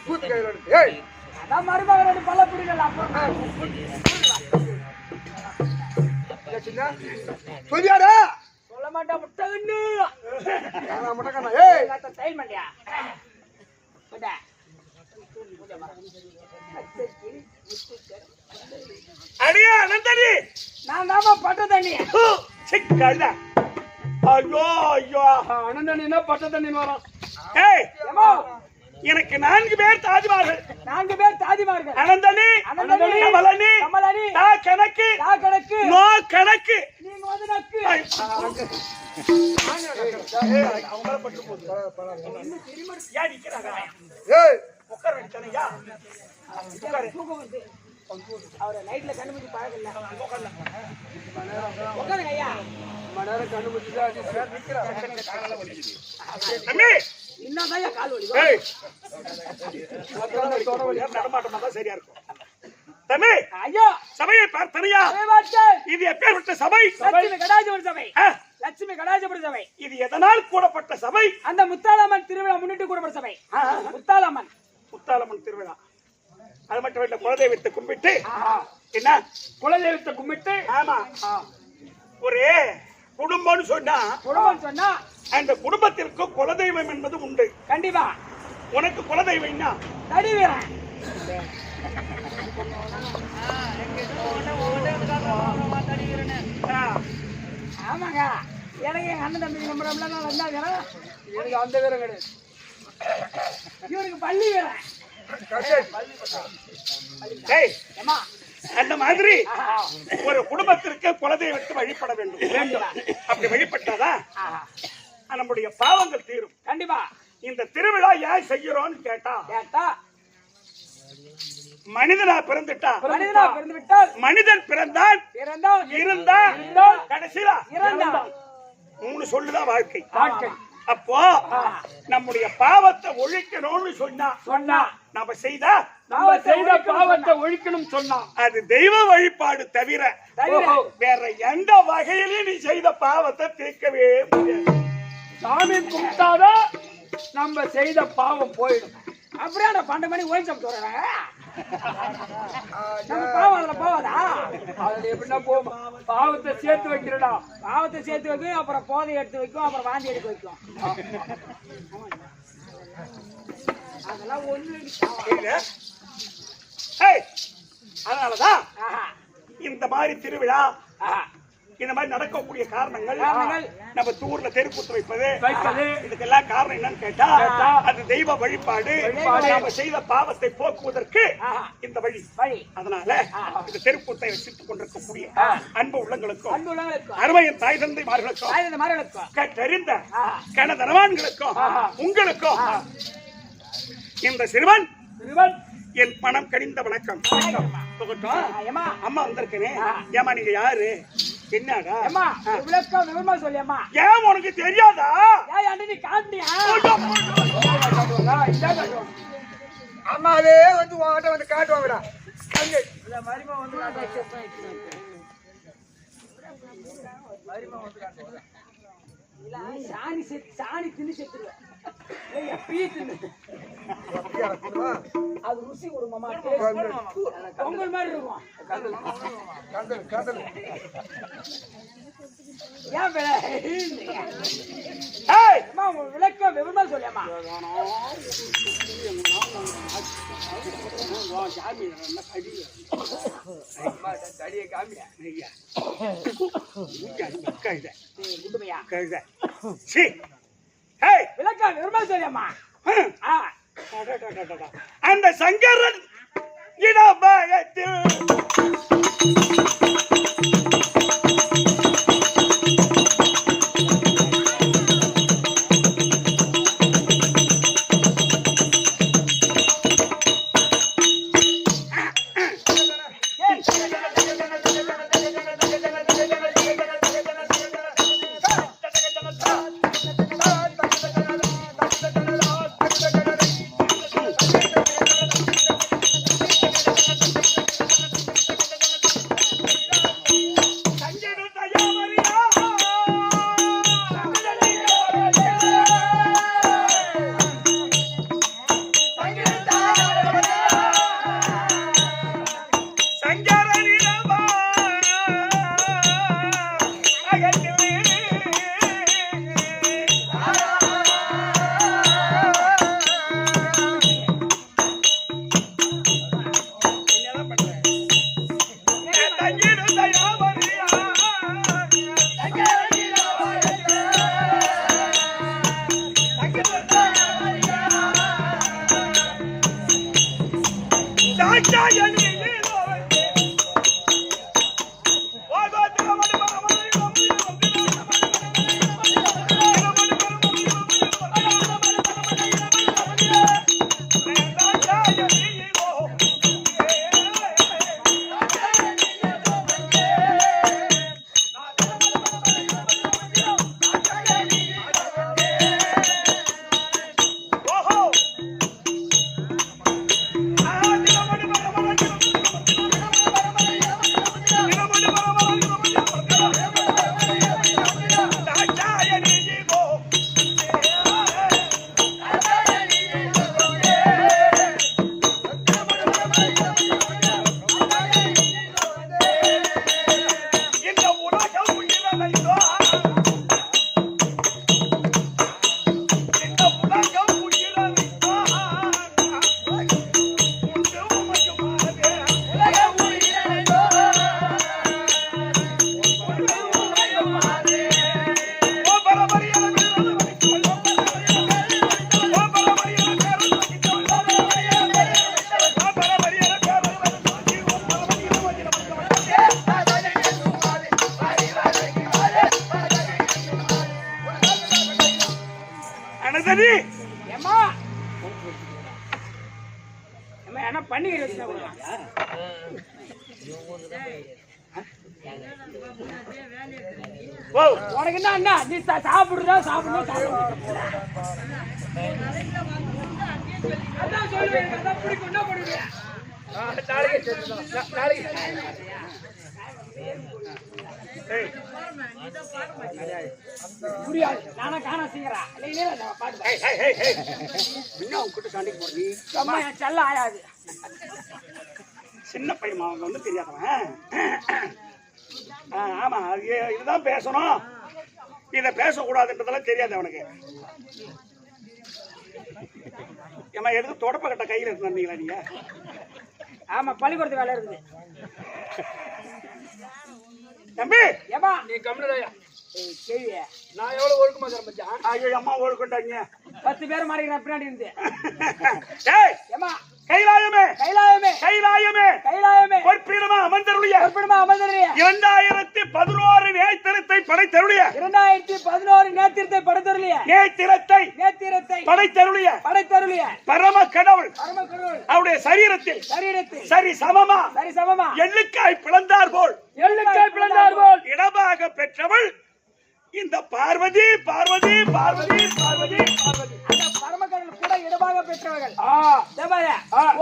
கூத்து கையில எடுத்து ஏய் அதான் மருமகளோட பல புடிக்கலாம் சொல்லியாடா சொல்ல மாட்டேன் முட்டகண்ணு முட்டக்கண்ணா ஏய் தைல் மாட்டியா அடியா அனந்தடி நான் தாமா பட்ட தண்ணி சிக்கல்ல ஐயோ ஐயோ அனந்தனி என்ன பட்ட தண்ணி வரும் ஏய் ஏமா எனக்கு 4 பேர் தாதிமார்கள் 4 பேர் தாதிமார்கள் அனந்தனி அனந்தனி கமலனி கமலனி தா கணக்கு நோ கணக்கு நீங்க வந்து நக்கு அவங்க பட்டு போகுது ஏன் நிக்கிறாங்க ஏய் உட்கார வேண்டியதானயா தூக்கம் வந்து அவரை நைட்ல கண்டுபிடிச்சு பழக்கம் இல்ல உட்காருங்க ஐயா மணி கண்ணு முடிச்சுட்டு தம்பி இன்னதான் கால் வலி ஏய் நடமாட்டமா தான் சரியா இருக்கும் தம்பி ஐயா சபையை பார்த்தனையா இது எப்பேற்பட்ட சபை லட்சுமி கடாஜபுர சபை ஆ, லட்சுமி கடாஜபுர சபை இது எதனால் கூடப்பட்ட சபை அந்த முத்தாலம்மன் திருவிழா முன்னிட்டு கூடப்பட்ட சபை முத்தாலம்மன் முத்தாலம்மன் திருவிழா அது மட்டும் இல்ல குலதெய்வத்தை கும்பிட்டு என்ன குலதெய்வத்தை கும்பிட்டு ஆமா ஒரு குடும்பம்னு சொன்னா குடும்பம் சொன்னா அந்த குடும்பத்திற்கு குலதெய்வம் என்பது உண்டு கண்டிப்பா உனக்கு குலதெய்வம்னா தடி வீரன் ஆமாங்க எனக்கு எங்க அண்ணன் தம்பி நம்புறோம்ல நான் வந்தாங்க எனக்கு அந்த வீரம் கிடையாது இவனுக்கு பள்ளி வீரன் ஏய் ஏமா அந்த மாதிரி ஒரு குடும்பத்திற்கு குலதெய்வத்தை வழிபட வேண்டும் அப்படி வழிபட்டாதான் நம்முடைய பாவங்கள் தீரும் கண்டிப்பா இந்த திருவிழா ஏன் செய்கிறோம்னு கேட்டா கேட்டா மனிதனா பிறந்துட்டா மனிதனா பிறந்து விட்டால் மனிதன் பிறந்தான் பிறந்தான் இருந்தா கடைசியில இறந்தான் 3 சொல்லுதான் வாழ்க்கை வாழ்க்கை அப்போ நம்முடைய பாவத்தை ஒழிக்கணும்னு சொன்னா நம்ம செய்த பாவத்தை ஒழிக்கணும் சொன்னா அது தெய்வ வழிபாடு தவிர வேற எந்த வகையிலும் நீ செய்த பாவத்தை தீர்க்கவே முடியாது. சாமி கும்பிட்டாதான் நம்ம செய்த பாவம் போயிடும். அப்படியே நான் 12 மணி ஓய்வு சாப்பிட்டு வர்றாங்க நம்ம பாவம் அதுல போவாதா அதுல எப்படின்னா பாவத்தை சேர்த்து வைக்கிறடா. பாவத்தை சேர்த்து வைக்கும், அப்புறம் போதை எடுத்து வைக்கும், அப்புறம் வாந்தி எடுக்க வைக்கும். அதெல்லாம் ஒண்ணு அதனாலதான் இந்த மாதிரி திருவிழா இந்த மாதிரி நடக்கக்கூடிய காரணங்கள் நம்ம தூர்ல தெருக்கூத்து வைப்பது இதுக்கெல்லாம் காரணம் என்னன்னு கேட்டா அது தெய்வ வழிபாடு. நம்ம செய்த பாவத்தை போக்குவதற்கு இந்த வழி. அதனால இந்த தெருக்கூத்தை வசித்துக் கொண்டிருக்கக்கூடிய அன்பு உள்ளங்களுக்கும் அருமையின் தாய் தந்தைமார்களுக்கும் தெரிந்த கனதனவான்களுக்கும் உங்களுக்கும் இந்த சிறுவன் என் பணம் கடிந்த வணக்கம். அம்மா வந்திருக்கேன். ஏமா நீங்க யாரு? என்னடா சொல்லியம்மா ஏன் உனக்கு தெரியாதா? நீ காட்டியா அம்மாவே வந்து உங்ககிட்ட வந்து காட்டுவாங்கடா. சாணி தின்னு செத்துருவேன். அது ருசி கொடுமாமா, பொங்கல் மாதிரி இருக்கும். விளக்கம் விவரமா சொல்லியம்மா. விளக்கம் விவரமா சொல்லியம்மா. அந்த சங்கரன் இடபாகத்தில் ஜனதனி ஏமா ஏமா என்ன பண்ணிக்கிற வச்சுனா ஓ உனக்கு என்ன நீ சாப்பிடுறா சாப்பிடணும் அதான் சொல்லுவேன் அதான் பிடிக்கும் என்ன பண்ணுவீங்க நாளைக்கு முடியாது நானா காண சீங்கறா இல்ல பாட்டு என்ன உன்கிட்ட சண்டைக்கு போறீ அம்மா என் செல்ல ஆயாது சின்ன பையன் அவங்க ஒன்றும் தெரியாதவன் ஆமா இதுதான் பேசணும் இதை பேசக்கூடாதுன்றதெல்லாம் தெரியாது அவனுக்கு ஏமா எடுத்து தொடப்ப கட்ட கையில் இருந்து வந்தீங்களா நீங்க ஆமா பள்ளிக்கூடத்து வேலை இருக்குது தம்பி ஏமா நீ கம்முனயா கேள்வி நான் எவ்வளவு ஒழுக்கமா மச்சான் ஐயோ அம்மா ஓடுக்கொண்டாங்க 10 பேர் மாறிக்கிறேன் பின்னாடி இருந்து ஏய் ஏமா கைலாயமே கைலாயமே கைலாயமே கைலாயமே பொற்பீடமா அமர்ந்தருளிய பொற்பீடமா அமர்ந்தருளிய 2011 நேத்திரத்தை படைத்தருளிய 2011 நேத்திரத்தை படைத்தருளிய நேத்திரத்தை படைத்தருளிய பரம கடவுள் அவருடைய சரீரத்தில் சரி சமமா எள்ளுக்காய் பிளந்தார் போல் இடமாக பெற்றவள் இந்த பார்வதி பார்வதி பார்வதி பார்வதி பார்வதி அந்த பரமகடவுள் கூட இடமாக பெற்றவர்கள்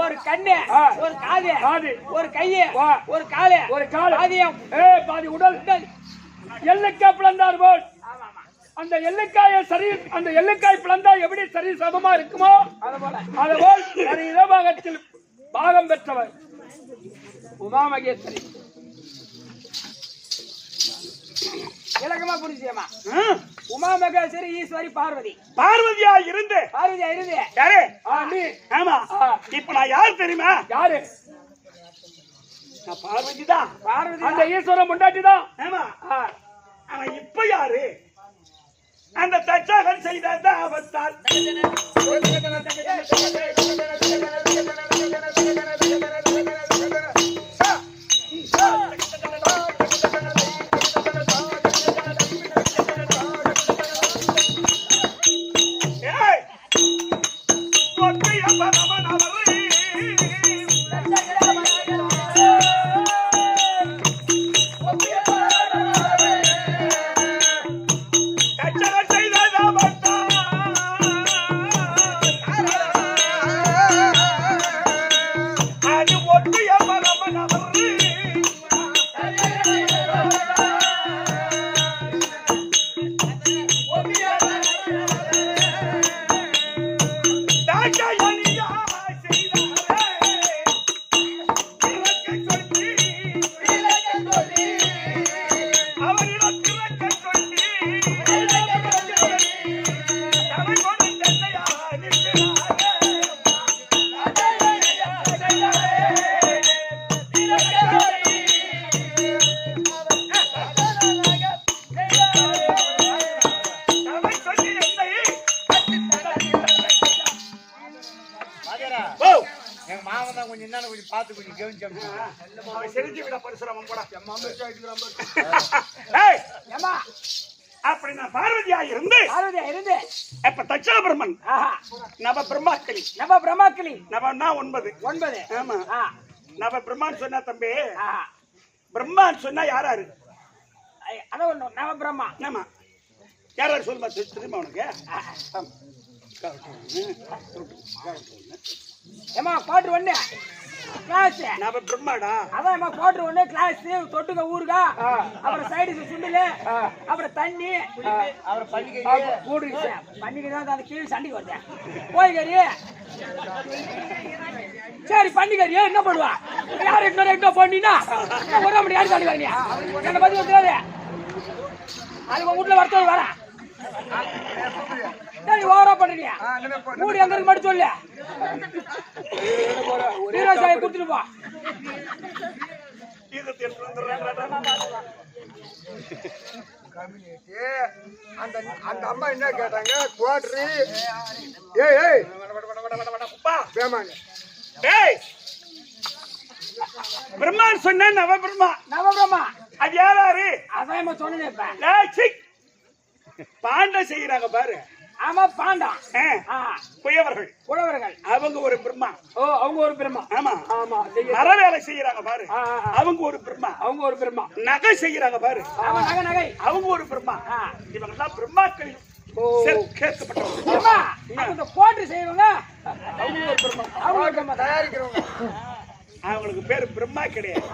ஒரு கண்ணு ஒரு காது ஒரு கையை ஒரு கால் ஆதியம் பாதி உடல் எல்லைக்காய் பிளந்தார் போல் அந்த எல்லைக்காய் பிளந்தா எப்படி சரி சமமா இருக்குமோ அதுபோல் இடபாகத்தில் பாகம் பெற்றவர் உமா மகேஸ்வரி இலக்கமா புரிஞ்சியமா உமா மகேஸ்வரி ஈஸ்வரி பார்வதியா இருந்து யாரு ஆமா இப்ப நான் யார் தெரியுமா யாரு நான் பார்வதிதான் அந்த ஈஸ்வரன் முண்டாட்டி தான் ஆமா அவன் இப்ப யாரு அந்த தச்சகன் செய்த தாபத்தால் அப்படி நான் பார்வதியா இருந்து இப்ப தட்சண பிரம்மன் நவ பிரம்மாக்களி நவன்னா 9 ஆமா நவ பிரம்மான்னு சொன்னா தம்பி பிரம்மான்னு சொன்னா யாராரு நவ பிரம்மா ஆமா யாராரு சொல்லுமா தெரியுமா உனக்கு ஏமா பாட்டு ஒண்ணு கிளாஸ் நவ பிரம்மாடா அதான்மா பாட்டு ஒண்ணு கிளாஸ் தொட்டுக்க ஊருகா அப்புறம் சைடு சுண்டல அப்புறம் தண்ணி அப்புறம் பன்னிக்கறி தான் அந்த கீழ் சண்டைக்கு வருது கோழிக்கறி சரி பன்னிக்கறி என்ன பண்ணுவா யார் எட்டோ பண்ணினா ஒரு மணி யாரு சண்டை வரீங்க என்ன பத்தி வந்துடாது அது உங்க வீட்டுல வரத்தோடு வர சரி ஓவரா பண்றீங்க மூடி எங்க இருக்கு மட்டும் சொல்லு வீரசாயை கொடுத்துட்டு போ அந்த அம்மா என்ன கேட்டாங்க குவாட்ரி ஏய் பிரம்மான் சொன்ன நவபிரம்மா அது யாரு அதான் சொன்னேன் பாண்ட செய்யறாங்க பாரு ஆமா பாண்டா குயவர்கள் புலவர்கள் அவங்க ஒரு பிரம்மா. ஓ அவங்க ஒரு பிரம்மா. ஆமா ஆமா மர வேலை செய்யறாங்க பாரு, அவங்க ஒரு பிரம்மா. அவங்க ஒரு பிரம்மா. நகை செய்யறாங்க பாரு, ஆமா நகை நகை அவங்க ஒரு பிரம்மா. இவங்க எல்லாம் பிரம்மாக்கள் சேர்க்கப்பட்டவங்க. ஆமா அந்த கோட்டை செய்வங்க அவங்க ஒரு பிரம்மா. அவங்க தயாரிக்கிறவங்க அவங்களுக்கு பேரு பிரம்மா கிடையாது,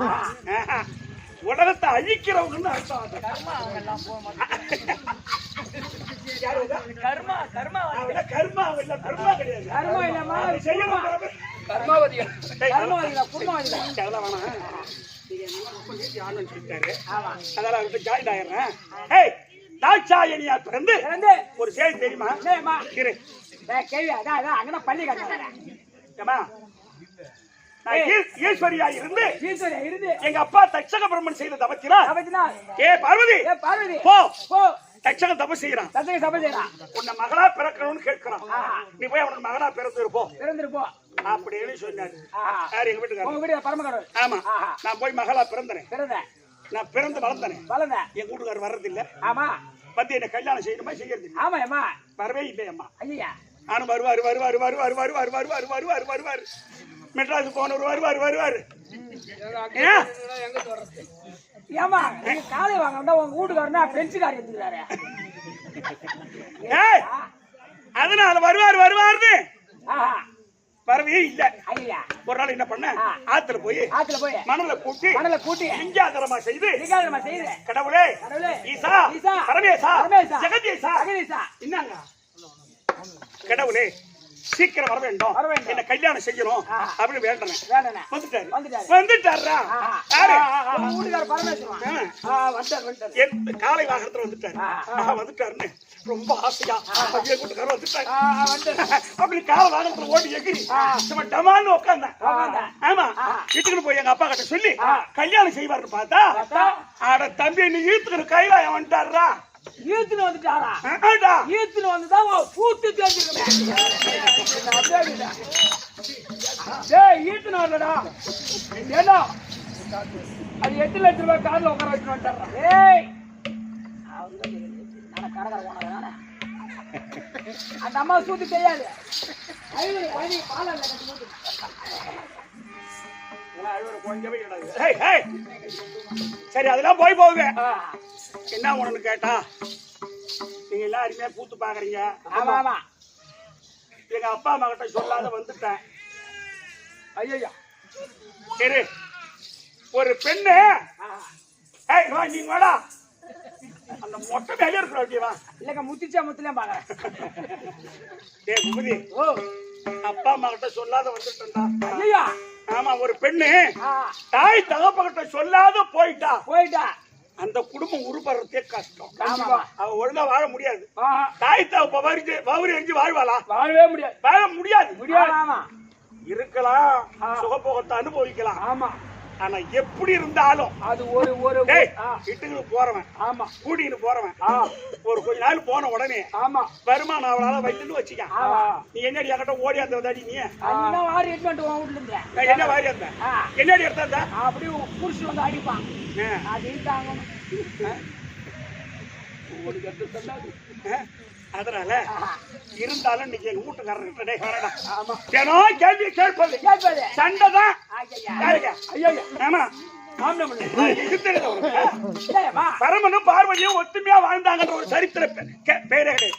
உலகத்தை அழிக்கிறவங்கன்னு அர்த்தம். கர்மா கர்மா கர்மா இல்ல, கர்மா கிடையாது. கர்மா இல்லம்மா செய்யணும் கர்மாவதிகள். கர்மாவதிகளா புண்ணியவதிகளா அதெல்லாம் வேணாம். நீங்க ஆனந்த் சொல்லிட்டாரு, ஆமா அதெல்லாம் அவர்கிட்ட ஜாயின் ஆயிடுறேன். ஏய் தாட்சாயணியா பிறந்து இறந்து ஒரு செய்தி தெரியுமா? டேய்மா இரு டேய் கேள்வி அதான் அங்கதான் பள்ளி கட்டறேன் ஏமா, நான் ஈஸ்வரியா இருந்து ஈஸ்வரியா இருந்து எங்க அப்பா தட்சக பிரம்மன் செய்த தபத்தினா, அவதினா ஏ பார்வதி ஏ பார்வதி போ போ தட்சக தபம் செய்யறான், தத்தக சபை செய்றான் உன்னை மகளா பிறக்கணும்னு கேட்கிறான். நீ போய் அவனுக்கு மகளா பிறந்து இருப்போம் இறந்துரு போ அப்படின்னு சொன்னாரு. யாரு? எங்க வீட்டுக்காரர். உங்க வீடு பரமகடவுள். ஆமா, நான் போய் மகளா பிறந்தேன். பிறந்த நான் பிறந்து வளர்ந்தேன். வளர்ந்த என் வீட்டுக்காரர் வர்றதில்ல. ஆமா வந்து என்ன கல்யாணம் செய்யணுமா செய்யறது இல்ல. ஆமா அம்மா வரவே இல்லையம்மா. ஐயா நானும் வருவாரு வருவாரு வருவாரு வருவாரு வருவாரு வருவாரு வருவாரு மெட்ராஸ் போனவர் வருவாரு வருவாரு. ஏமா நீங்க காலை வாங்கண்டா உங்க வீட்டுக்காரனா பென்சில் எடுத்துக்கிறாரு. ஏய் அதனால வருவாரு வருவாருன்னு ஆஹா வரவே இல்ல. ஐயா ஒரு நாள் என்ன பண்ண, ஆத்துல போய் மணல கூட்டி லிங்காதரமா செய்து நீங்க செய்யுங்க கடவுளே கடவுளே ஈசா பரமேசா ஜெகதீசா அகதீசா என்னங்க கடவுளே சீக்கிரம் வர வேண்டும், என்ன கல்யாணம் செய்யணும் அப்படின்னு வேண்டனேன். வேண்டனே வந்துட்டாரா? யாரு? உங்க வீட்டுக்கார பரமேஸ்வரன் வந்தார். காலை வாகனத்துல வந்துட்டாருன்னு ரொம்ப ஆசையா என் வீட்டுக்காரர் வந்துட்டாரு. அப்படி காலை வாகனத்துல ஓடி எகிரி நம்ம டமான்னு உட்கார்ந்தேன். ஆமா, வீட்டுக்கு போய் எங்க அப்பா கிட்ட சொல்லி கல்யாணம் செய்வாருன்னு பார்த்தா, ஆட தம்பி நீ ஈத்துக்கிற கைலாயம் வந்துட்டாரா? ஈத்துன்னு வந்துட்டாரா? ஈத்துன்னு வந்துதான் பூத்து தெரிஞ்சுக்கிறேன். ஈத்துன்னு வரலடா ஏன்னா அது 8 லட்சம் ரூபாய் கார்ல உட்கார வச்சுட்டு வந்துட்டாரா? ஏய் கடற்கரை போனதுனால அந்த அம்மா சூத்து தெரியாது. சரி அதெல்லாம் போய் போகுது. என்ன உனக்கு கேட்டா, நீங்க எல்லாம் அருமையா கூத்து பாக்குறீங்க. ஆமா ஆமா எங்க அப்பா அம்மா கிட்ட சொல்லாத வந்துட்டேன். ஐயா சரி ஒரு பெண்ணு நீங்க வேடா அந்த மொட்டை வேலையா இருக்கிற அப்படியேவா இல்லங்க முத்திச்சா முத்திலாம் பாக்குறேன். ஏ பூபதி, ஓ அப்பா அம்மா கிட்ட சொல்லாத வந்துட்டா. ஐயா ஆமா, ஒரு பெண்ணு தாய் தகப்ப கிட்ட சொல்லாத போயிட்டா அந்த குடும்பம் உருப்படுறதே கஷ்டம். அவ ஒழுங்கா வாழ முடியாது. தாய் தகப்ப வவுரி எரிஞ்சு வாழ்வாளா? வாழவே முடியாது. வாழ முடியாது. ஆமா இருக்கலாம், சுகபோகத்தை அனுபவிக்கலாம். ஆமா, ஆனா எப்படி இருந்தாலும் அது ஒரு வீட்டுக்கு போறவன், ஆமா கூட்டிட்டு போறவன் ஒரு கொஞ்ச நாள் போன உடனே ஆமா வருமானம் அவளால வைத்துன்னு வச்சுக்க. நீ என்னடி என்கிட்ட ஓடி அந்த தாடி நீ வாரி எடுத்து வீட்டுல இருந்தேன். என்ன வாரி அந்த என்னடி எடுத்தா அப்படியே புடிச்சு வந்து அடிப்பான். அது தாங்கணும். அதனால இருந்தாலும் இன்னைக்கு எங்க வீட்டுக்காரர் கேள்வி கேட்பது சண்டைதான். ஆமா, பரமனும் பார்வதியும் ஒத்துமையா வாழ்ந்தாங்கன்ற ஒரு சரித்திர பேரே கிடையாது.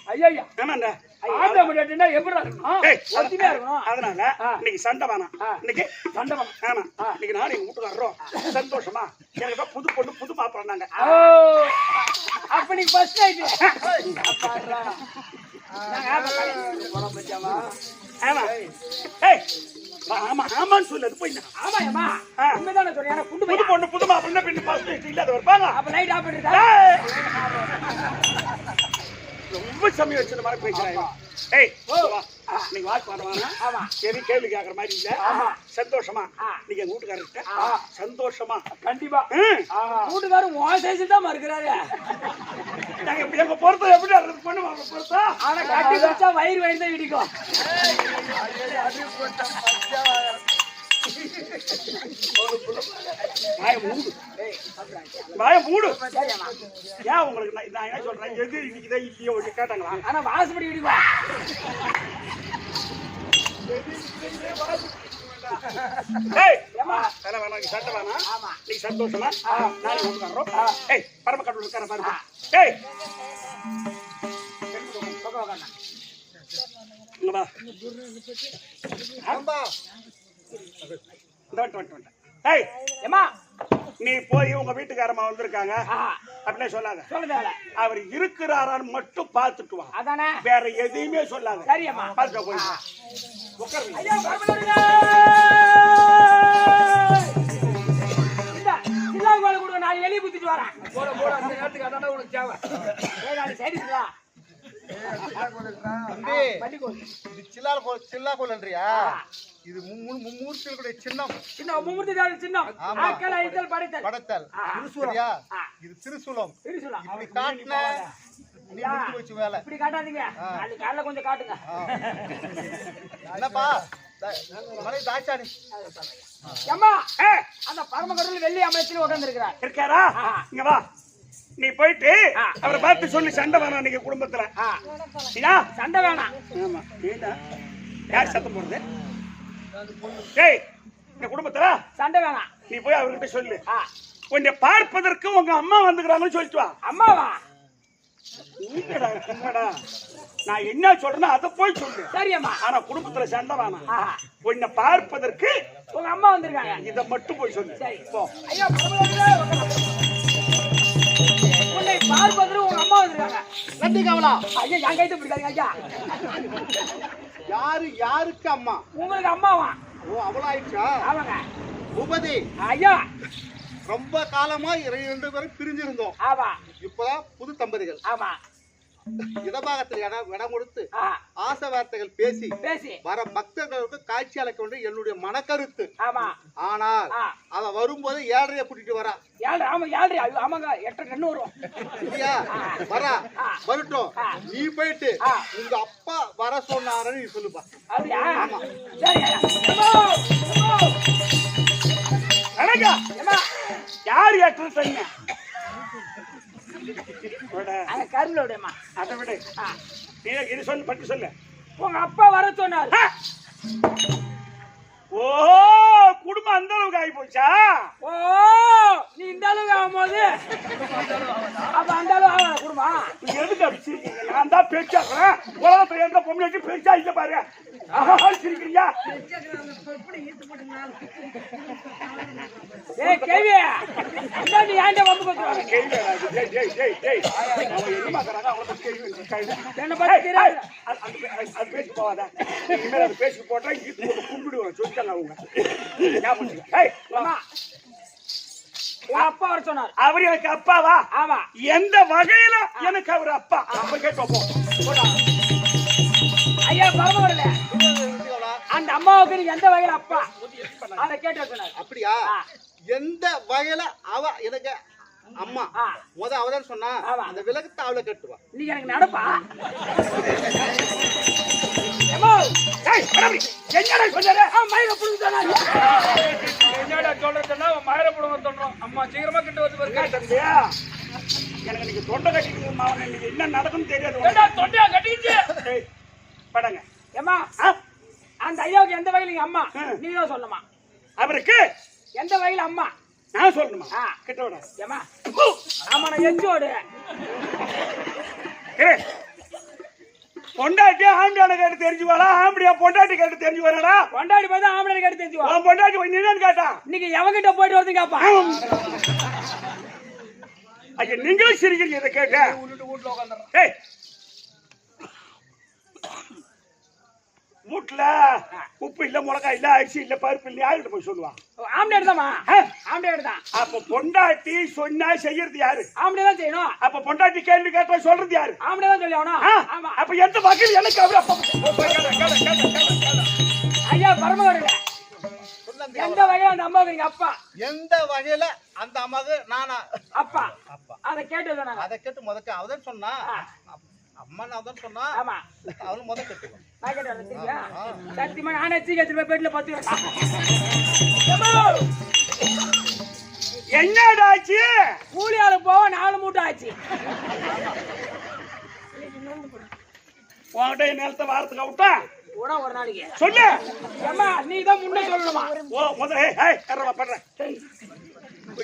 அதனால இன்னைக்கு சண்டை வேணாம். இன்னைக்கு சண்டை வேணாம். ஆமா, இன்னைக்கு நானும் எங்க வீட்டுக்காரரும் சந்தோஷமா எனக்கு புது பொண்ணு புது மாப்பிள்ளாங்க. அப்ப நீ ஃபர்ஸ்ட் நைட் ஆமா ஆமான்னு சொல்லு போய். ஆமாயம்மா உண்மைதானே சொல்றேன். புது பொண்ணு புது மாப்பிள்ளை பின்ன ஃபர்ஸ்ட் இல்லாத வருவாங்க. அப்ப லைட் ஆஃப் பண்ணிட்டா ரொம்ப சமயம் வச்ச மாதிரி பேசுறாங்க. ஏய் நீங்க வாட்ச் பண்ணுவாங்க. ஆமா, எது கேள்வி கேக்குற மாதிரி இல்ல. ஆமா, சந்தோஷமா நீங்க எங்க வீட்டுக்காரர்கிட்ட சந்தோஷமா கண்டிப்பா வீட்டுக்காரர் உன் சைஸ்ல தான் இருக்கிறாரு. எங்க பொறுத்த எப்படி இருக்கு பொண்ணு பொறுத்தா? ஆனா கட்டி வச்சா வயிறு தான் இடிக்கும். வாய மூடு. சரியாம்மா. ஏன் உங்களுக்கு நான் என்ன சொல்றேன், எது இன்னைக்குதா இல்லையோ ஒன்று கேட்டாங்களா? ஆனா வாசப்படி இடிப்பா. ஏய், ஏம்மா. வேணாம் வேணாம், நீ சட்டை வேணாம். ஆமா. நீ சந்தோஷமா நாளைக்கு கொண்டு வர்றோம். ஏய், பரம கடவுள் இருக்கார பாருங்க. ஏய், பக்கம் உட்கார்ந்தா. இங்க வா. ஆம்பா இந்த வந்துட்டேன். ஏய், ஏம்மா. நீ போய் உங்க வீட்டுக்காரம்மா வந்திருக்காங்க ஆஹா. அப்படியே சொல்லாத. சொல்லுதேல. அவர் இருக்கிறாரான்னு மட்டும் பார்த்துட்டு வா. அதானே. வேற எதையுமே சொல்லாத. சரியம்மா. பார்த்து போய் உட்காருங்க. ஐயா பரமேஸ்வரனே. இந்த சில்லாங்கோல கூட நான் எலி குத்திட்டு வரேன். போட போட அந்த நேரத்துக்கு அதானே உனக்கு தேவை. ஏய் நான் சைடுடா. தம்பி பள்ளிக்கூட. இது சில்லா கோலன்றியா? இது மும்மூர்த்திகளுடைய சின்னம். சின்ன மும்முர்த்தி தாள் சின்னம். ஆமா. ஆக்கல ஐதல் படைத்தல். படத்தல் திருசூலியா? இது திருசூலம். திருசுலா. இப்படி காட்டுன நீ முடிச்சு வச்சு வேலை. இப்படி காட்டாதீங்க. நாளைக்கு காலைல கொஞ்சம் காட்டுங்க. என்னப்பா மலை தாச்சானி அம்மா. அந்த பரமகடவுள் வெள்ளி அம்பலத்தில் உட்கார்ந்திருக்கிறார். இருக்காரா? இங்க வா. நீ போயிட்டு அவரை பார்த்து சொல்லி சண்டை வேணாம் நீங்க குடும்பத்துல. ஏன்னா சண்டை வேணாம். ஆமா. ஏண்டா யார் சத்தம் போடுறது? ஏய், இந்த குடும்பத்துல சண்டை வேணாம். நீ போய் அவர்கிட்ட சொல்லு, உன்னை பார்ப்பதற்கு உங்க அம்மா வந்துக்கிறாங்கன்னு சொல்லிட்டு வா. அம்மாவா? நீங்கடா சும்மாடா. நான் என்ன சொல்றேன்னா அதை போய் சொல்லு. சரியம்மா. ஆனா குடும்பத்துல சண்டை வேணாம். ஆஹா. உன்னை பார்ப்பதற்கு உங்க அம்மா வந்திருக்காங்க. இதை மட்டும் போய் சொல்லு. சரி. போ. ஐயா பரமகடவுளே. உன்னை பார்ப்பதற்கு உங்க அம்மா வந்திருக்காங்க. நன்றி கவலா. ஐயா என் கைட்டு பிடிக்காதீங்க ஐயா. யாருக்கு அம்மா? உங்களுக்கு அம்மாவா? ஓ அவளாயிடுச்சா? ஆமாங்க. உபதி ஐயா. ரொம்ப காலமா 2 பேரும் பிரிஞ்சிருந்தோம். ஆமா. இப்பதான் புது தம்பதிகள். ஆமா. இடபாகத்தில் இடம் கொடுத்து ஆ. ஆசை வார்த்தைகள் பேசி பேசி வர பக்தர்களுக்கு காட்சி அளிக்க வேண்டிய என்னுடைய மனக்கருத்து. ஆமா. ஆனால் ஆ. அவ வரும்போது 7:30 கூட்டிட்டு வரா. ஏழு ஆமா 7:30. ஆமாங்க 8:02 வரும். இல்லையா? வரா வரட்டும். நீ போயிட்டு ஆ. உங்க அப்பா வர சொன்னாருன்னு நீ சொல்லுப்பா. அப்படியா? ஆமா. சரி ஐயா. எம்மா. அழகா எம்மா. யார் ஏற்று சொன்ன? அங்க கரும்புல விடுமா. அதை விட நீ இது சொல்லு, பற்றி சொல்லு. உங்க அப்பா வர சொன்னார். ஓ, குடும்பம் அந்த அளவுக்கு ஆகி போச்சா? ஓ நீ இந்த அளவுக்கு ஆகும்போது அப்ப அந்த அளவு ஆக குடும்பம். நீ எதுக்கு அப்படி சிரிக்கிறீங்க? நான் தான் பேச்சாக்குறேன். உலகத்துல எந்த பொம்பளை வச்சு பேச்சா இல்ல பாரு. சிரிக்கிறியா? ஏய் கேவி நீ ஏன்டா வம்பு கொத்துறாங்க? என்ன பத்தி தெரியாது. அது பேசி போவாத. இனிமேல் அது பேசி போட்டா ஈத்து போட்டு கும்பிடுவோம். சொல்லிட்டாங்க அவங்க. அம்மா, உங்க அப்பா வர சொன்னார். அவர் எனக்கு அப்பாவா? ஆமா. எந்த வகையில எனக்கு அவர் அப்பா? அப்ப கேட்டோம். ஐயா பரமவரல அந்த அம்மாவுக்கு நீங்க எந்த வகையில அப்பா அதை கேட்டு சொன்னார். அப்படியா? எந்த வகையில அவ எனக்கு அம்மா அவதான் சொன்னா அந்த விளக்கத்தை அவளை கட்டுவா. நீங்க எனக்கு நடப்பா? என்னடா சொன்னாரு? மயில புடுங்க சொன்னாரு. என்னடா சொல்றதுன்னா மயிர புடுங்க சொல்றோம். அம்மா சீக்கிரமா கிட்ட வந்து பாருங்க. எனக்கு நீங்க தொண்டை கட்டிட்டு மாவன இன்னைக்கு என்ன நடக்கும்னு தெரியாது. ஏண்டா தொண்டையா கட்டிக்கிச்சு? படங்க. ஏம்மா அந்த ஐயாவுக்கு எந்த வகையில நீங்க அம்மா நீங்க தான் சொல்லணுமா? அவருக்கு எந்த வகையில அம்மா நான் சொல்லணுமா? கிட்ட விட. ஏம்மா ஆமா நான் எச்சோடு பொண்டாட்டி ஆம்பியான கேட்டு தெரிஞ்சுவாளா? ஆம்பியா பொண்டாட்டி கேட்டு தெரிஞ்சு வரடா? கொண்டாடி போய் தான் ஆம்பளை கேட்டு தெரிஞ்சுவா. பொண்டாட்டி போய் நின்னு கேட்டா இன்னைக்கு எவங்கிட்ட போயிட்டு வருது கேப்பா. ஐயா நீங்களும் சிரிக்கிறீங்க இதை கேட்ட. வீட்டுல உட்காந்துறேன். வீட்டுல உப்பு இல்ல, மிளகாய் இல்ல, அரிசி இல்ல, பருப்பு இல்ல, யாருக்கிட்ட போய் சொல்லுவான்? ஆம்பளை எடுத்தாமா? ஆம்பளை எடுத்தான். அப்ப பொண்டாட்டி சொன்னா செய்யறது யாரு? ஆம்பளை தான் செய்யணும். அப்ப பொண்டாட்டி கேள்வி கேட்டா சொல்றது யாரு? ஆம்பளை தான் சொல்லி ஆகணும். ஆமா. அப்ப எந்த வகையில் எனக்கு அவரு அப்பா? ஐயா பரமகடவுளே எந்த வகையில அந்த அம்மாவுக்கு நீங்க அப்பா? எந்த வகையில அந்த அம்மாவுக்கு நானா அப்பா? அப்பா? அதை கேட்டு சொன்னாங்க. அதை கேட்டு முதக்க அவதான் சொன்னா அம்மா நான் தான் சொன்னா ஆமா அவளும் முத கட்டுவான் நான் கேட்டு வந்துருக்கியா சத்தியமா நானே சீக்கிரத்துல போய் பெட்ல பத்து என்னடா ஆச்சு? கூலி ஆளு போக 4 மூட்டை ஆச்சு. உன்கிட்ட நேரத்தை வாரத்துக்கு விட்டா கூட ஒரு நாளைக்கு சொல்லு. அம்மா நீ தான் முன்ன சொல்லணுமா? ஓ முதல்ல ஏய் கரவா பண்றேன்.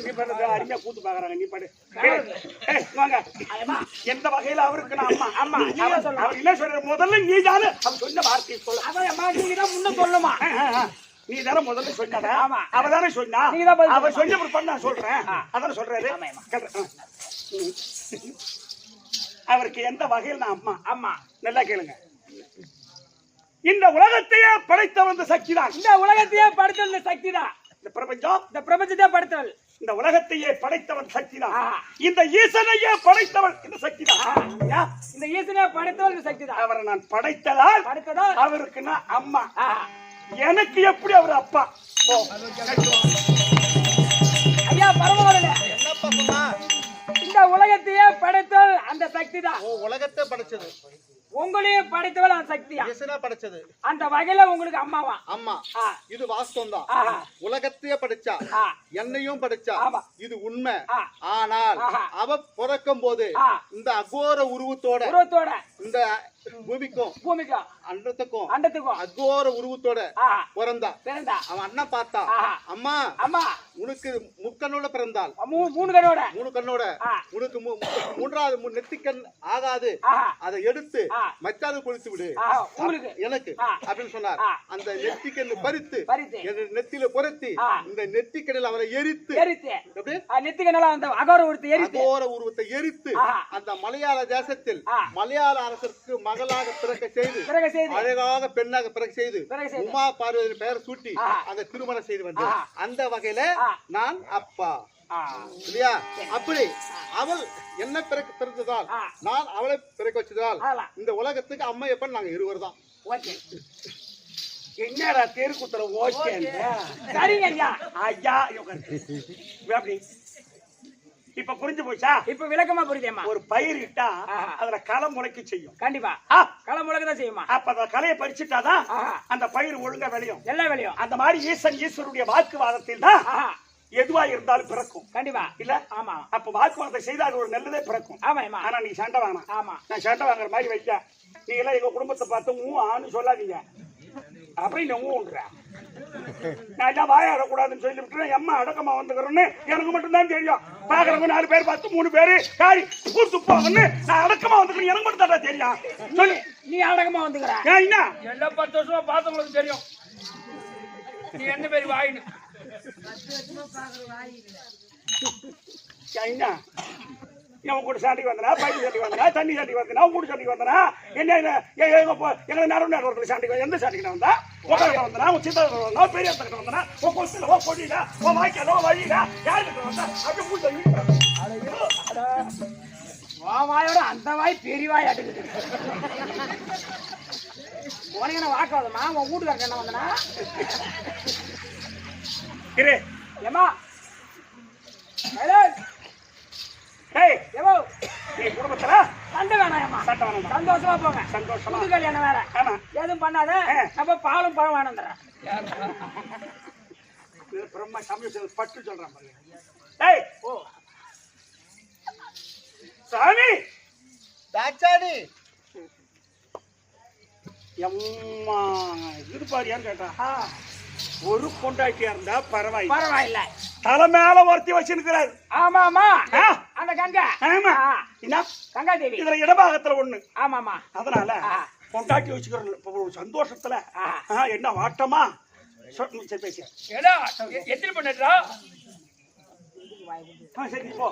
நீ பண்றது அருமையா கூத்து பாக்குறாங்க. நீ படு. வாங்க. எந்த வகையில அவருக்கு நான் அம்மா அம்மா நீங்க சொல்லணும். அவர் என்ன சொல்ற முதல்ல நீ தானே அவர் சொன்ன வார்த்தையை சொல்ல. அதான் அம்மா நீங்க தான் முன்ன சொல்லணுமா? நீ தானே முதல்ல சொன்னதா? ஆமா. அவ தானே சொன்னா. அவர் சொன்ன பண்ண நான் சொல்றேன். அதானே சொல்றாரு. அவருக்கு எந்த வகையில் நான் அம்மா அம்மா நல்லா கேளுங்க. இந்த உலகத்தையே படைத்த வந்த சக்தி தான். இந்த உலகத்தையே படைத்த சக்தி தான். இந்த பிரபஞ்சம் இந்த பிரபஞ்சத்தையே படைத்தவள். இந்த உலகத்தையே படைத்தவன் சக்தி தான். இந்த ஈசனையே படைத்தவன் இந்த சக்தி தான். இந்த ஈசனையே படைத்தவள் இந்த சக்தி தான். அவரை நான் படைத்ததால் அவருக்கு நான் அம்மா. எனக்கு எப்படி அவர் அப்பா? ஐயா பரவாயில்ல. என்னப்பா சொன்னா? இந்த உலகத்தையே படைத்தவள் அந்த சக்தி தான். உலகத்தை படைச்சது உங்களையும் படைத்தவள் அந்த சக்தியா? ஈசனா படைச்சது அந்த வகையில உங்களுக்கு அம்மாவா? அம்மா. இது வாஸ்தவம் தான். உலகத்தையே படைச்சா என்னையும் படைச்சா இது உண்மை. ஆனால் அவ பிறக்கும் போது இந்த அகோர உருவத்தோட இந்த பூமிக்கும் அண்டத்துக்கும் அகோர உருவத்தோட பிறந்தா. அவன் அண்ணன் பார்த்தா அம்மா அம்மா உனக்கு முக்கண்ணோட பிறந்தாள். 3 கண்ணோட உனக்கு 3வது நெத்திக்கண் ஆகாது. அதை எடுத்து மச்சாது கொடுத்து விடு எனக்கு அப்படின்னு சொன்னார். அந்த நெத்திக்கண்ணு பறித்து நெத்தியில பொருத்தி இந்த நெத்திக்கண்ணில் அவரை எரித்து அகோர உருவத்தை எரித்து அந்த மலையாள தேசத்தில் மலையாள அரசருக்கு மகளாக பிறக்க செய்து அழகாக பெண்ணாக பிறக்க செய்து உமா பார்வதி பெயர் சூட்டி அந்த திருமணம் செய்து வந்து அந்த வகையில நான் அப்பா இல்லையா? அப்படி அவள் என்ன பிறந்ததால் நான் அவளை பிறக்க வச்சதால் இந்த உலகத்துக்கு அம்மா எப்ப நாங்க இருவர் தான். என்னடா தெருக்குத்துல ஓகே சரிங்க ஐயா. ஐயா அப்படி இப்ப புரிஞ்சு போச்சா? இப்ப விளக்கமா புரியுதேம்மா. ஒரு பயிர் இட்டா அதுல களை முளைக்க செய்யும். கண்டிப்பா களை முளைக்கதான் செய்யுமா? அப்ப அந்த களையை பறிச்சுட்டாதான் அந்த பயிர் ஒழுங்கா விளையும். எல்லாம் விளையும். அந்த மாதிரி ஈஸ்வருடைய வாக்குவாதத்தில் தான் எதுவா இருந்தாலும் பிறக்கும். கண்டிப்பா இல்ல? ஆமா. அப்ப வாக்குவாதத்தை செய்தால் ஒரு நல்லதே பிறக்கும். ஆமா. ஆனா நீ சண்டை வாங்கணும். ஆமா. நான் சண்டை வாங்குற மாதிரி வைக்க நீ எல்லாம் எங்க குடும்பத்தை பார்த்து ஆன்னு சொல்லாதீங்க. அப்புறம் நீ ஊன்ற நான் வாயாடக்கூடாதுன்னு சொல்லி விட்டுறேன். எம்மா அடக்கமா வந்துக்கிறேன்னு எனக்கு மட்டும் தான் தெரியும். பாக்குறவங்க 4 பேர் பார்த்து 3 பேரு காரி கூட்டு போகன்னு நான் அடக்கமா வந்துக்கிறேன். எனக்கு மட்டும் தான் தெரியும். சொல்லி நீ அடக்கமா வந்துக்கிற என்ன எல்லா 10 வருஷமா பார்த்தவங்களுக்கு தெரியும் நீ என்ன பேர் வாயின்னு. அவன் கூட சாண்டிக்கு வந்தனா, பைக்கு சாண்டிக்கு வந்தனா, தண்ணி சாண்டிக்கு வந்தனா, கூடு சாண்டிக்கு வந்தனா, என்ன எங்களை நடுவு சாண்டிக்கு எந்த சாண்டிக்கு வந்தா உட்கார வந்தனா, உன் சித்த வந்தா, பெரிய இடத்துக்கிட்ட வந்தனா, உன் கொஸ்டில் ஓ கொடியில ஓ வாய்க்காலோ வழியில யாருக்கிட்ட வந்தா அப்படி கூட்டு வாயோட அந்த வாய் பெரிய வாய் அட்டுக்கிட்டு உனக்கு என்ன வாக்காதமா? உன் வீட்டுக்காரங்க என்ன வந்தனா இரு ஏமா நீ குடும்பத்துல சண்டை வேணாம்மா. சண்டை வேணாம். சந்தோஷமா போங்க. சந்தோஷமா புது கல்யாணம் வேற எதுவும் பண்ணாத. நம்ம பாலும் பழம் வேணும்ன்றேன். பிரம்மா சமயம் பட்டு சொல்றான் பாருங்க. சாமி தாச்சாடி எம்மா இருப்பாரியான்னு கேட்டா ஒரு பொண்டாட்டியா இருந்தா பரவாயில்ல. தலை மேல ஒருத்தி வச்சிருக்கிறாரு. ஆமாமா அந்த கங்கா. ஆமா என்ன கங்கா தேவி இதுல இடபாகத்துல ஒண்ணு. ஆமாமா. அதனால பொண்டாட்டி வச்சுக்கிறோம் சந்தோஷத்துல என்ன வாட்டமா பேசிய எத்தனை பண்ணா சரி போ.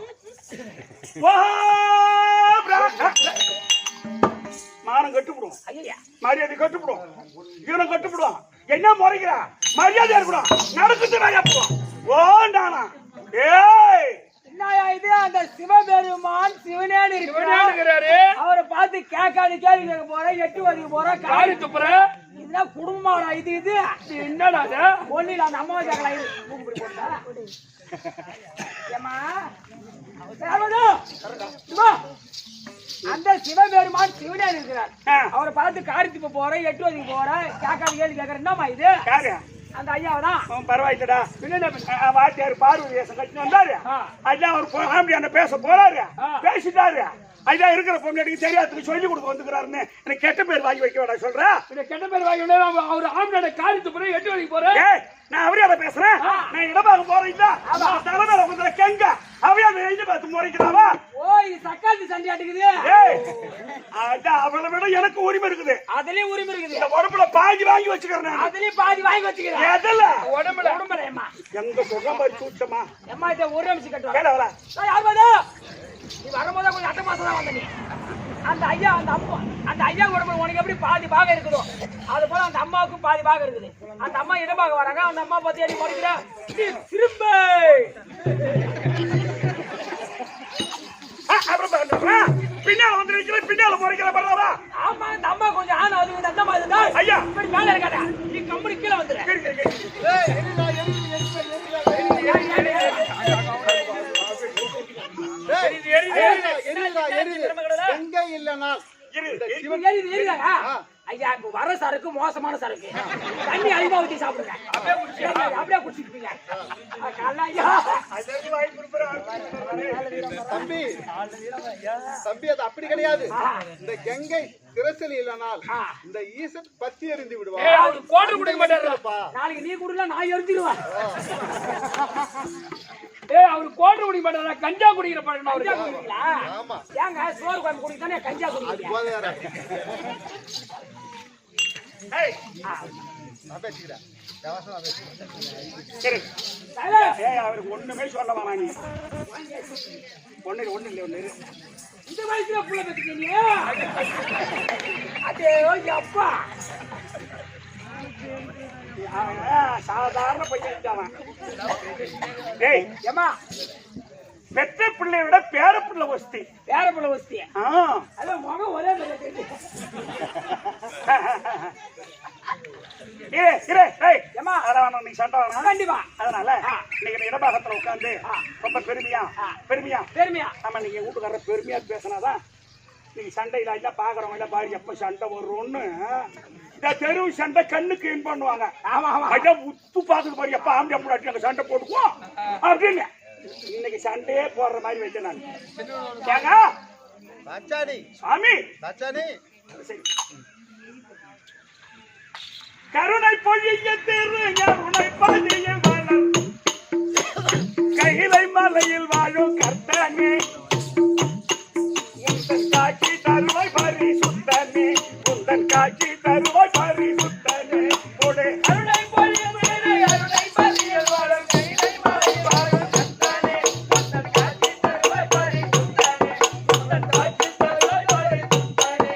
மானம் கட்டுப்படும், மரியாதை கட்டுப்படும், ஈரம் கட்டுப்படும். என்ன முறைக்கிறா மரியாதை இருக்கணும். நடக்குது ஓண்டானா இது அந்த சிவபெருமான் சிவனேன்னு இருக்கிறாரு. அவரை பார்த்து கேட்காது கேள்வி கேட்க போறேன், 8 வரைக்கும் போறேன், காரி துப்புற. இதுதான் குடும்பமாடா. இது என்னடா ஒன்னில அந்த அம்மா கேட்கலாம். ஏமா அந்த சிவபெருமான் சிவனே இருக்கிறார். அவரை பார்த்து காரியத்துக்கு போறேன், 8 வரைக்கும் போறேன், கேட்காது கேள்வி கேட்கறேன். என்னம்மா இது? அந்த ஐயாவதான். பரவாயில்லடா. வாத்தியார் பார்வதி வேஷம் கட்டிட்டு வந்தாரு. ஐயா அவர் ஃபேமிலி பேச போறாரு, பேசிட்டாரு. ஐயா இருக்கிற பொண்ணு தெரியாதுக்கு சொல்லி கொடுக்க வந்துக்கிறாருன்னு எனக்கு கெட்ட பேர் வாங்கி வைக்க வேண்டாம் சொல்றேன். கெட்ட பேர் வாங்கி அவர் ஆம்பளை காரியத்துக்கு போறேன், 8 வரைக்கும் போறேன். நான் அவரையாத பேசுறேன். நான் இடமாக போறேன் இல்ல, தலைமையில உங்களை கெங்க அவையாத எழுதி பார்த்து முறைக்கிறாவா? ஓ, இது சக்காத்தி சண்டை அடிக்குது. அவளை விட எனக்கு உரிமை இருக்குது. அதுலயும் உரிமை இருக்குது. இந்த உடம்புல பாதி வாங்கி வச்சுக்கிறேன். அதுலயும் பாதி வாங்கி வச்சுக்கிறேன். எதுல? உடம்புல ஏமா எங்க சுகம் மாதிரி சூச்சமா ஏமா இதை ஒரு நிமிஷம் கட்டுவா. கேளவரா யார் பாதா? நீ வரும்போது கொஞ்சம் 8 மாசம் தான் வந்த நீ. அந்த ஐயா அந்த ஐயா உடம்புல உனக்கு எப்படி பாதி பாகம் இருக்குதோ அது போல அந்த அம்மாவுக்கும் பாதி பாகம் இருக்குது. அந்த அம்மா இடமாக வராங்க. அந்த அம்மா பத்தி அடி முடிக்கிற திரும்ப பின்னால வந்து நிக்கிற, பின்னால போறீங்களா பரவாயில்ல? ஆமா, அந்த அம்மா கொஞ்சம் ஆனா அது அந்த மாதிரி இருந்தா ஐயா இப்படி மேல இருக்காடா. நீ கம்பெனி கீழே வந்துரு. எங்க இல்லனா ஐயா, இப்ப வர சரக்கு மோசமான சரக்கு. தண்ணி அதிகமா ஊத்தி சாப்பிடுங்க. அப்படியே குடிச்சிருப்பீங்க. தம்பி தம்பி அது அப்படி கிடையாது. இந்த கங்கை திரசல் இல்லனால் இந்த ஈசன் பத்தி எறிந்து விடுவான். அவர் கோட்டை குடிக்க மாட்டாருப்பா. நாளைக்கு நீ குடில நான் எரிஞ்சிருவேன். அவரு கோட்டை குடிக்க மாட்டாரா? கஞ்சா குடிக்கிற பழக்கம் அவருக்கு. ஆமா, ஏங்க சோறு குழம்பு குடித்தானே கஞ்சா குடிக்கிறீங்க? அது போதேற. அவருக்கு ஒண்ணுமே சொல்ல வேணாம். நீ ஒண்ணு இல்லை இந்த வயசுல புள்ள பெற்றுக்கீங்க. அதே அப்பா சாதாரண பையன். ஏமா பெற்ற பிள்ளைய விட பேர பிள்ளை வசதி. பேர பிள்ளை வசதி. அதான் முகம் ஒரே மாதிரி. அதனால நீங்க இடபாகத்துல உட்கார்ந்து ரொம்ப பெருமையா ஆமா நீங்க வீட்டுக்கார பெருமையா பேசினாதான் நீங்க சண்டையில இல்ல பாக்குறவங்க இல்ல பாரு எப்ப சண்டை வரும்னு இந்த தெருவு சண்டை கண்ணுக்கு இன் பண்ணுவாங்க. ஆமா ஆமா, உத்து பாத்துக்கு பாரு எப்ப ஆம்பளை முன்னாடி அங்க சண்டை போட்டுக்குவோம் அப்படின்னு இன்னைக்கு சண்டையே போடுற மாதிரி வச்சேன் நான். சாமி கருணை பொழிய திரு கருணை பொழிய வளர் கைலை மலையில் வாழும் கர்த்தனே உந்தன் காட்சி தருவாய் பரிசுத்தனே உந்தன் காட்சி தருவாய் பரிசுத்தனே உடே கருணை பொழிய கருணை பொழிய வளர் கைலை மலையில் வாழும் கர்த்தனே உந்தன் காட்சி தருவாய் பரிசுத்தனே உந்தன் காட்சி தருவாய் பரிசுத்தனே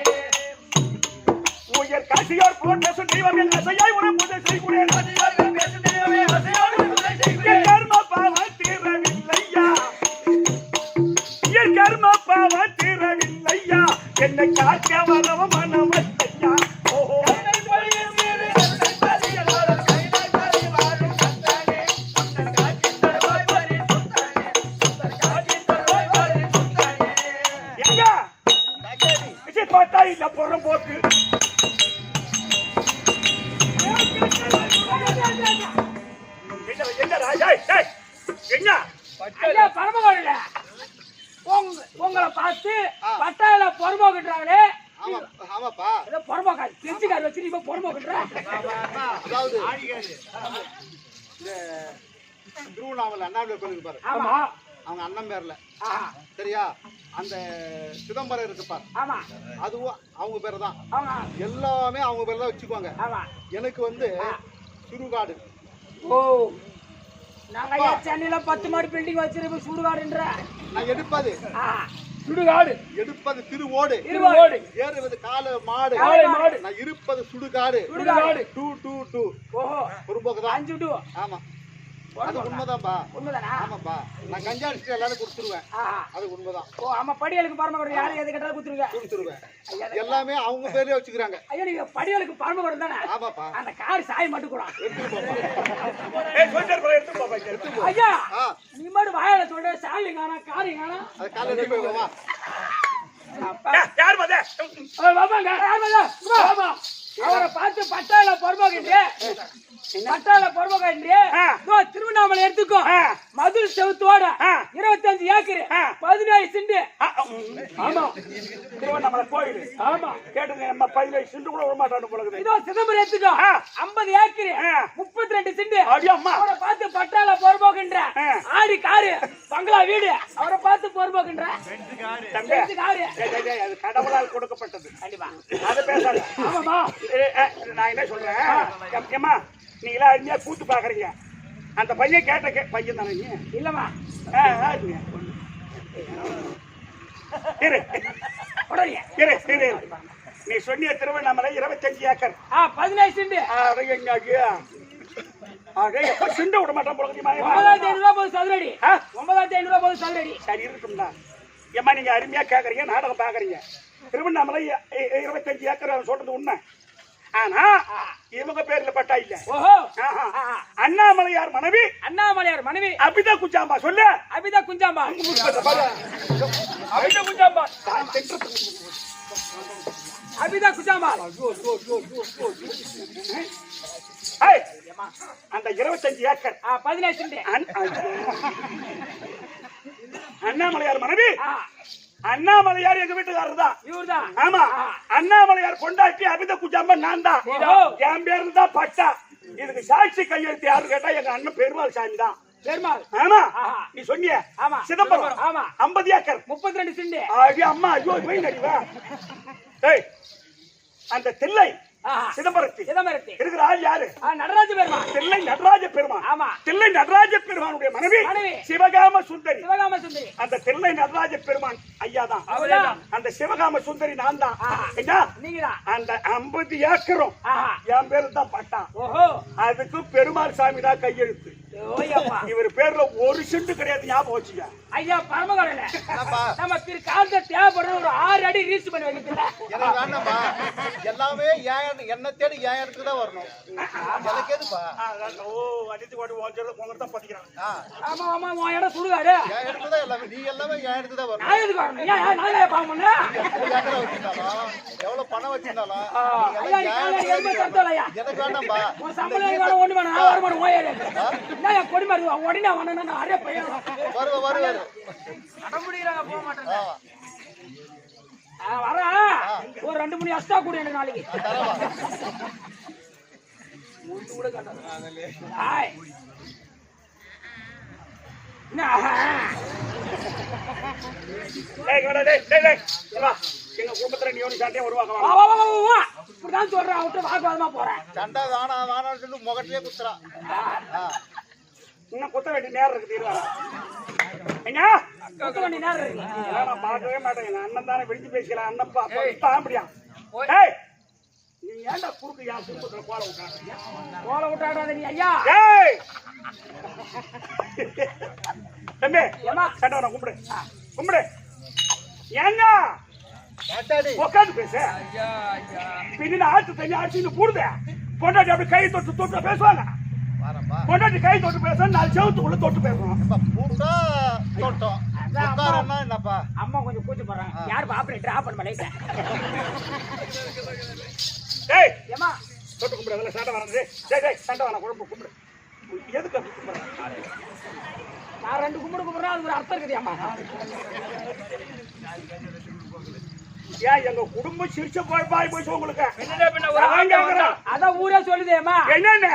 உயர் காட்சியோர் போன்ற சுற்றிவம் என் அசையாய் உன புதை செய்குறே அசையாய் பேசு தேவே அசையாய் புதை செய்குறே கர்ம பாவம் தீரவில்லையா என் கர்ம பாவம் தீரவில்லையா என்னை காக்க வரவ மனமத்தையா. ஓஹோ பார்த்தா இல்ல புறம் போக்கு பரமகோட உங்களை பார்த்து பட்டாயில பொறம்போக்கிட்டாங்களே. ஆமாப்பா, பொறம்போக்காது தெரிஞ்சுக்காரு வச்சு இப்ப பொறம்போக்கிட்ட. அதாவது திருவண்ணாமலை அண்ணாமலை கோயிலுக்கு பாரு. ஆமா, அவங்க அண்ணன் பேர்ல சரியா? அந்த சிதம்பரம் இருக்குப்பா, ஆமா அதுவும் அவங்க பேர் தான். ஆமா, எல்லாமே அவங்க பேர் தான் வச்சுக்குவாங்க. ஆமா, எனக்கு வந்து சுடுகாடு. ஓ, நாங்க சென்னையில 10 மாடி பில்டிங் வச்சிருப்போம். சுடுகாடுன்ற நான் எடுப்பது சுடுகாடு, எடுப்பது திருவோடு, ஏறுவது கால மாடு. நான் இருப்பது சுடுகாடு. 222 ஓஹோ, ஒரு போக்கு தான் 5 2. ஆமா, அது உண்மைதான்ப்பா. உண்மைதானா? ஆமாப்பா, நான் கஞ்சா அடிச்சுட்டு எல்லாரும் கொடுத்துருவேன். அது உண்மைதான். ஓ ஆமா, படிகளுக்கு பரமகோட யாரு எது கேட்டாலும் கொடுத்துருவேன். எல்லாமே அவங்க பேர்லயே வச்சுக்கிறாங்க. ஐயா, நீங்க படிகளுக்கு பரமகோட தானே? ஆமாப்பா. அந்த கார் சாய் மட்டும் கூட எடுத்து ஐயா, நீ மட்டும் வாயால சொல்ற சாலி காணா காரி காணா. அது காலையில போய் வா. யார் பாதே வாமாங்க ஆமா அவரை பார்த்து பட்டாள பொறுப்பாகின்றே திருவண்ணாமலை எடுத்துக்கோ மதுரை செவத்தோட 25 ஏக்கர் 17 சென்ட் ஆமா திருவண்ணாமலை கோயில் ஆமா கேட்டுங்க நம்ம 17 சென்ட் கூட விட மாட்டானு போலக்குது இதோ சிதம்பரம் எடுத்துக்கோ 50 ஏக்கர் 32 சென்ட் அடியம்மா அவரை பார்த்து பட்டாள பொறுப்பாகின்ற ஆடி காரு பங்களா வீடு அவரை பார்த்து பொறுப்பாகின்ற தம்பி காரு அது கடவுளால் கொடுக்கப்பட்டது கண்டிப்பா அத பேசாத ஆமாமா நான் என்ன சொல்றேன் ஏம்மா நீங்களா அருமையா கூத்து பாக்குறீங்க அந்த பையன் கேட்ட பையன் தானே நீ இல்லம்மா இரு உடனே இரு இரு நீ சொன்னிய திருவண்ணாமலை 25 ஏக்கர் 17 சென்ட் சிண்ட விட மாட்டான் போல 9500 ரூபாய் போகுது சதுரடி 9500 ரூபாய் போகுது சதுரடி சரி இருக்கும்டா ஏம்மா நீங்க அருமையா கேக்குறீங்க நாடகம் பாக்குறீங்க திருவண்ணாமலை 25 ஏக்கர் சொல்றது உண்மை ஆனா இவங்க பேர்ல பட்டா இல்ல ஓஹோ அண்ணாமலையார் மனைவி அபிதா குஞ்சாம்பா சொல்லு அபிதா குஞ்சாம்பா அபிதா குஞ்சாம்பா அந்த 25 ஏக்கர் 17 சென்ட் அண்ணாமலையார் மனைவி அண்ணாமலையார் எங்க வீட்டுக்காரர் தான் இவர்தான் ஆமா அண்ணாமலையார் கொண்டாட்டி அபித குஜாம்பா நான் தான் என் பேரு தான் பட்டா இதுக்கு சாட்சி கையெழுத்து யாரு கேட்டா எங்க அண்ணன் பெருமாள் சாமி தான் பெருமாள் ஆமா நீ சொன்னிய ஆமா சிதம்பரம் ஆமா 50 ஏக்கர் 32 சென்ட் ஐயோ அம்மா ஐயோ போய் நடிவா ஏய் அந்த தில்லை சிதம்பரத்தில் இருக்கிற ஆள் யாரு நடராஜ பெருமான் தில்லை நடராஜ பெருமான் ஆமா தில்லை நடராஜ பெருமானுடைய மனைவி சிவகாம சுந்தரி அந்த தில்லை நடராஜ பெருமான் ஐயா தான் அந்த சிவகாம சுந்தரி நான் தான் அந்த 50 ஏக்கரும் என் பேரு தான் பட்டா அதுக்கு பெருமாள் சாமி தான் கையெழுத்து இவர் பேர்ல ஒரு சென்ட் கிடையாது ஞாபகம் வச்சுக்க ஐயா பரமகடல நம்ம காலத்தை தேவைப்படுற ஒரு 6 அடி ரீச் பண்ணி வைக்கல எனக்கு வேண்டாம்பா எல்லாமே என்ன தேடி ஏன் இடத்துக்கு தான் வரணும் எனக்கு எதுப்பா ஓ அடித்து ஓடி ஓஞ்சல உங்ககிட்ட தான் பத்திக்கிறான் ஆமா ஆமா உன் இடம் சுடுகாடு ஏன் இடத்துக்கு தான் எல்லாமே நீ எல்லாமே ஏன் இடத்துக்கு தான் வரணும் நான் எதுக்கு வரணும் ஏன் நான் ஏன் பாவம் பண்ண எவ்வளவு பணம் வச்சிருந்தாலும் எனக்கு வேண்டாம்பா உன் சம்பளம் ஒண்ணு வேணும் நான் வருமானம் ஓயாது நான் கொடி மாதிரி உடனே வரணும் நான் அரைய பையன் வருவேன் அடமுடியறாங்க போக மாட்டேன் வரா ஒரு 2 மணி அஸ்டா கூட எனக்கு நாளைக்கு ஒண்ணு கூட காட்டாத ஹாய் எங்க குடும்பத்துல நீ ஒண்ணு சாட்டியே வருவாங்க இப்படிதான் சொல்றேன் அவட்ட வாக்குவாதமா போறேன் சண்டை வேணாம் சொல்லி முகத்திலே குத்துறான் இன்னும் குத்த வேண்டிய நேரம் இருக்கு தீர்வாங்க குத்த வேண்டிய நேரம் இருக்கு நான் பார்க்கவே மாட்டேன் எங்க அண்ணன் தானே வெடிச்சு பேசிக்கலாம் அண்ணன் அப்படியா நீ ஏன்டா குறுக்கு என் குடும்பத்துல கோல விட்டாடாத நீ ஐயா தம்பி சண்டை கும்பிடு ஏங்க உட்காந்து பேச பின்ன ஆட்டு தண்ணி ஆட்சின்னு கூடுத பொண்டாட்டி அப்படி கை தொட்டு பேசுவாங்க பொண்டாட்டி கை தொட்டு பேச 4 செவத்துக்குள்ள தொட்டு பேசுவோம் அம்மா கொஞ்சம் கூச்சு போறாங்க யாரு ஆபரேட்டர் ஆஃப் பண்ண லைட்ட டேய் ஏமா தொட்டு கும்பிடு அதெல்லாம் சண்டை வரது டேய் சண்டை வர குழம்பு கும்பிடு எதுக்கு கும்பிடுற நான் 2 கும்பிடுறேன் அது ஒரு அர்த்தம் இருக்குது அம்மா ஏன் எங்க குடும்பம் சிரிச்ச பாய் போச்சு உங்களுக்கு அதான் ஊரே சொல்லுதேமா என்னென்ன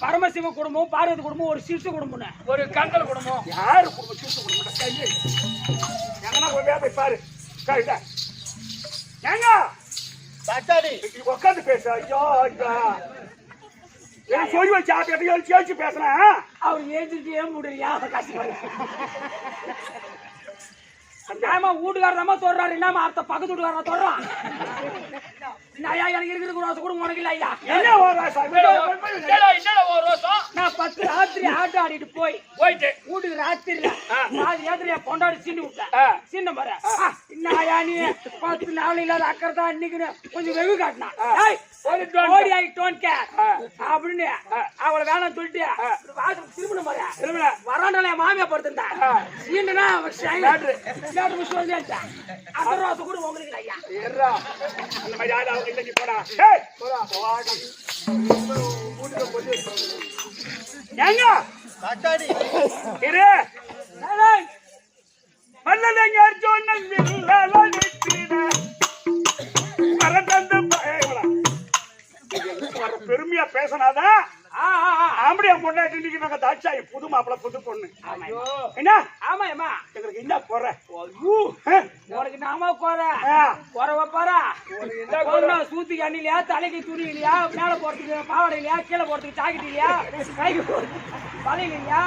பரமசிவ குடும்பம் பார்வதி குடும்பம் ஒரு சிரிச்ச குடும்பம் ஒரு கங்கல் குடும்பம் யாரு குடும்பம் சிரிச்ச குடும்பம் எங்கன்னா போய் பாரு கைதா ஏங்க உட்காந்து பேச ஐயோ சொல்லி வச்சு ஆப்பிட்டு சேர்த்து பேசுறேன் அவர் ஏஜென்ட் ஏன் முடியலையா ஆமா வீட்டுக்காரமா சொல்றாரு என்னமா அர்த்த பக்கத்து வீட்டுக்காரா சொல்றான் ஐயா எனக்கு இருக்கிற ரோசம் கூட உனக்கு இல்ல ஐயா என்ன ஒரு ரோசம் நான் 10 ராத்திரி ஆட்டம் ஆடிட்டு போயிட்டு வீட்டுக்கு ராத்திரில பாதி ராத்திரி கொண்டாடி சீண்டு விட்டேன். சீண்ட பாரு என்ன நீ 10 நாள் இல்லாத அக்கறை தான் இன்னைக்கு கொஞ்சம் வெகு காட்டினா ஓடி ஐ டோன்ட் கேர் அப்படின்னு அவளை வேணாம் சொல்லிட்டு திருமணம் பாரு வராண்டால என் மாமியா படுத்திருந்தேன். சீண்டுனா அக்கறை கூட உங்களுக்கு ஐயா அந்த மாதிரி ஆளு அவங்க இல்லைக்கு போடா. ஏங்க காத்தாடி இரு மல்லலைங்க பெருமையா பேசினாதான் ஆம்படியா பொண்ணாட்டி இன்னைக்கு நாங்க தாட்சாயி புது மாப்பிள்ள புது பொண்ணு என்ன ஆமா ஏமா எங்களுக்கு என்ன குறை உனக்கு நாம குறை போறா சூத்துக்கு அண்ணிலையா தலைக்கு துணி இல்லையா மேல போறதுக்கு பாவாடை இல்லையா கீழே போறதுக்கு ஜாக்கெட் இல்லையா கைக்கு வலையில் இல்லையா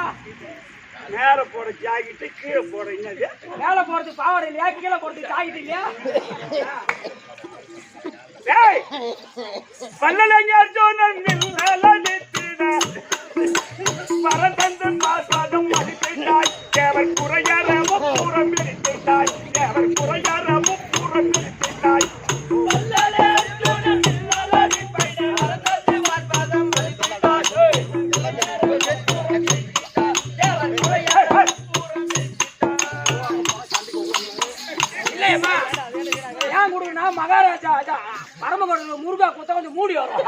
மேல போற ஜாக்கெட்டு கீழே போற என்னது மேல போறதுக்கு பாவாடை இல்லையா கீழே போறதுக்கு ஜாக்கெட் இல்லையா பல்லலைங்க பரதந்து பாசாதம் அடித்தாய் தேவர் குறையார முப்புறம் பிடித்தாய் தேவர் குறையார முப்புறம் பிடித்தாய் இல்லையம்மா ஏன் கொடுக்கணும் மகாராஜா பரமகோட முருகா குத்த கொஞ்சம் மூடி வரும்.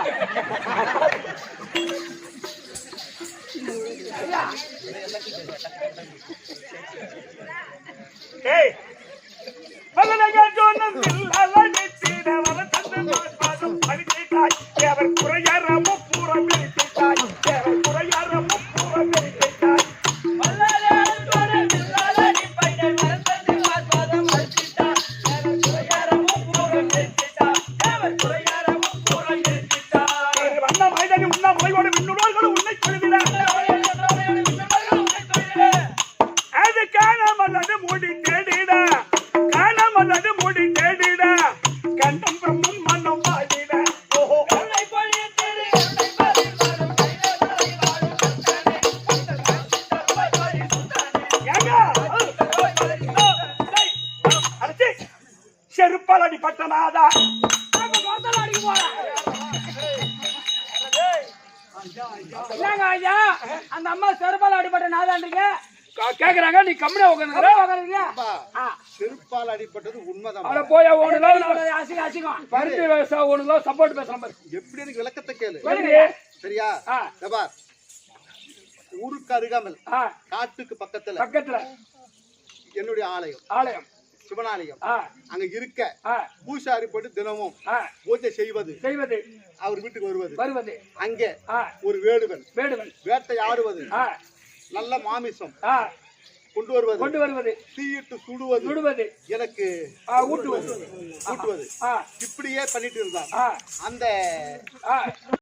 ஏய் பல்லலைங்க ஜோனம் இல்லலடித்திட வரதந்து பாசாதம் அடித்தாய் தேவர் குறையார முப்புறம் பிடித்தாய் தேவர் குறையார முப்புறம் பிடித்தாய் செருப்பால் அடிப்பட்டனாதா ஐயா அந்த அம்மா செருப்பால் அடிபட்ட நாதான்றீங்க கேக்குறாங்க நீ கம்மியா உட்காந்துங்க செருப்பால் அடிப்பட்டது உண்மைதான். அவளை போய் ஒண்ணு அசிங்கம் பருத்தி விவசாயம் ஒண்ணு சப்போர்ட் பேசுற மாதிரி எப்படி எனக்கு விளக்கத்தை கேளு சொல்லுங்க. சரியா? ஜபார் ஊருக்கு அருகாமல் காட்டுக்கு பக்கத்துல என்னுடைய ஆலயம் சிவனாலயம் அங்க இருக்க பூசாரி போட்டு தினமும் பூஜை செய்வது அவர் வீட்டுக்கு வருவது அங்கே ஒரு வேடுவன் வேட்டையாடுவது நல்ல மாமிசம் கொண்டு வருவது தீயிட்டு சுடுவது எனக்கு ஊட்டுவது இப்படியே பண்ணிட்டு இருந்தான் அந்த